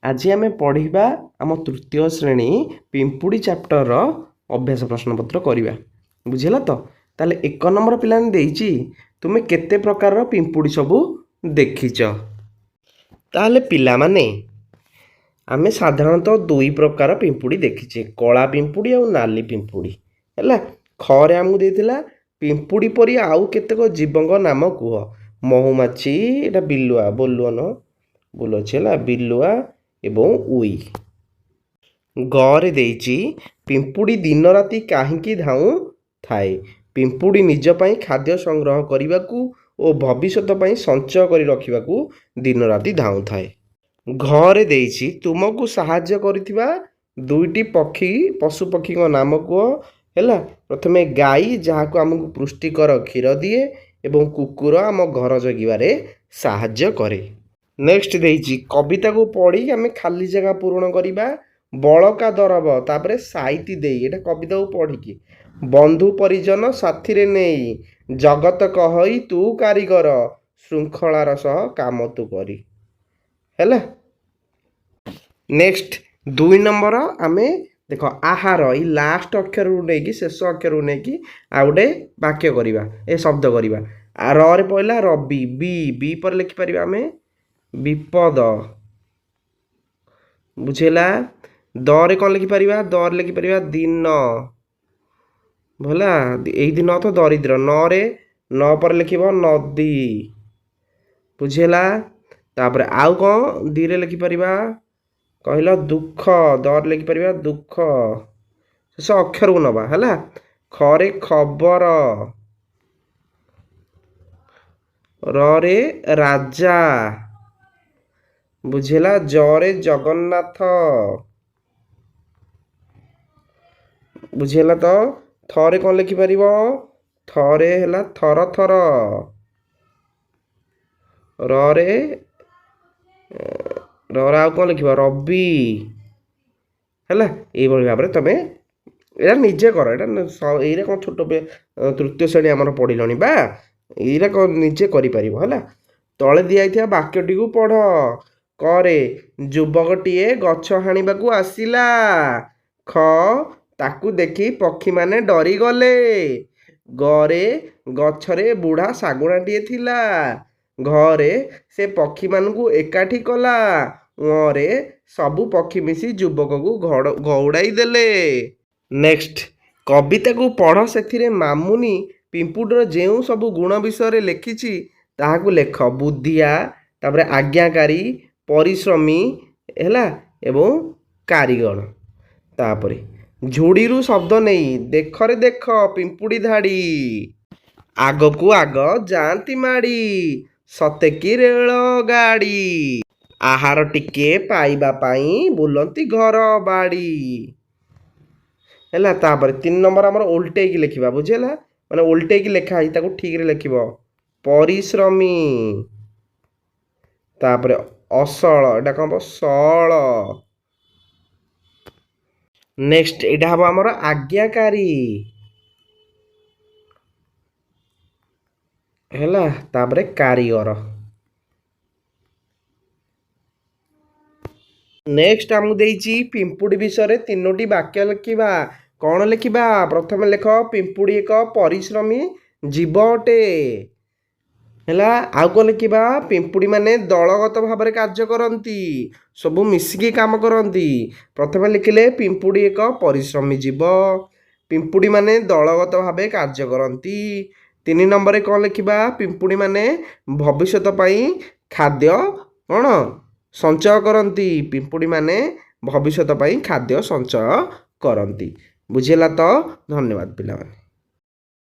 आज आम पढ़ा आम तृतीय श्रेणी पिंपुड़ी चैप्टर अभ्यास प्रश्नपत्र करवा बुझेगा तो ताले 1 नंबर पिलाने देइछि तुमे केते प्रकार पिंपुड़ी सबू देखिच ताले पिला माने आमे साधारणतः 2 प्रकार पिंपुड़ी देखिचे कला पिंपुड़ी और नाली पिंपुड़ी हैला खरे आमको देथिला पिंपुड़ी परी आउ केतेक जीवंग नाम कुह महुमाछी एटा बिलुआ बोलुआ न बोल छेला बिलुआ एवं उई गरे देइछि पिंपुड़ी दिन राति काहींकी धाऊ थाए पिंपुड़ी निज पई खाद्य संग्रह करिवाकू और भविष्यत पई संचय करि रखिवाकू दिन राति धाऊ थाए घरे देइछि तुमको सहाय्य करिथिबा 2टी पक्षी पशु पक्षी को नाम को हैला प्रथमे गाई जहाको हमकु पुष्टिकर क्षीर दिए एवं कुकुर आम घर जगिबारे सहाय्य करे। नेक्स्ट देइछि कविता को पढ़ी आम खाली जगह पूरण करिबा बड़का दरब तापरे साइती देई एटा कविता को पढ़ी कि बंधु परिजन साथी रे नेई जगत कहई तू कारीगर श्रृंखलार सह काम तू करी हैला। नेक्स्ट 2 नंबर आमे देख आहार ई लास्ट अक्षर रु नेकी शेष अक्षर रु नेकी आ गोटे वाक्य करिबा ए शब्द करिबा आ र रे पहला रवि बी पर लिखि परिबा आमे विपद बुझेला द रे कौन लिखि परिबा द रे लिखि परिबा दिन भला एई दिन तो दरिद्र न रे न पर लिखिबो नदी बुझेला तापर आउ कौन दी रे लिखि परिबा कहला दुख दर लिखि परिबा दुख शेष अक्षर को नबा हैला खरे खबर र रे राजा बुझेला जरे जगन्नाथ बुझेला तो थरे कौन लिखि परिबो थरे हैला थर थर र रे रा कौन लिखा रवि है ये भाव में तुम यहाँ निजे कर ये कौन छोट तृतीय श्रेणी आम पढ़िल बा ये कौन निजे कर तले दिखाई वाक्यटी को पढ़ करे युवकटीए गछ हाणिबाकू आसिला ख ताकू देखी पक्षी माने डरी गले गरे गछरे बुढ़ा शागुणाटीए थिला घरे से पक्षी मानू एकाठी कला उरे सबू पक्षी मिसी युवक को घौड़ाई देले। नेक्स्ट कविता को पढ़ से मामुनी पिंपुडर जो सबू गुण विषय लिखी ताहाकू लेख बुद्धिया तापर आज्ञाकारी परिश्रमी हैला एवं कारीगर तापर झुड़ीरू शब्द नहीं देख रे देख पिंपुड़ी धाड़ी आग को आग जाती माड़ी सते की रेल गाड़ी आहार टिके पाइबा पाई बुलती घर बाड़ी है तापर 3 नंबर आमर उल्टे की लिखा बुझेला माने उल्टे की लेखा है ताको ठीक रे लिखिबो परिश्रमी तापर असळ एटा कहबो सळ। नेक्स्ट एटा हबो आमर आज्ञाकारी हैला तापरे कारीगर। नेक्स्ट आमु देइछि पिंपुड़ी विषय 3टी वाक्य लिखिबा कौन लिखिबा प्रथम लेख पिंपुड़ी एक परिश्रमी जीव अटे हैला आउ को लिखिबा पिंपुड़ी माने दलगत भाव में कार्य करती सबू मिसिकी काम करती प्रथम लिखिले पिंपुड़ी एक परिश्रमी जीव पिंपुड़ी माने दलगत भाव कार्य करती 3 नंबर कौन लिखा पिंपुड़ी माने भविष्यत पाई खाद्य कौन संचय करती पिंपुड़ी माने भविष्यत पाई खाद्य संचय करती बुझेला तो धन्यवाद पिला।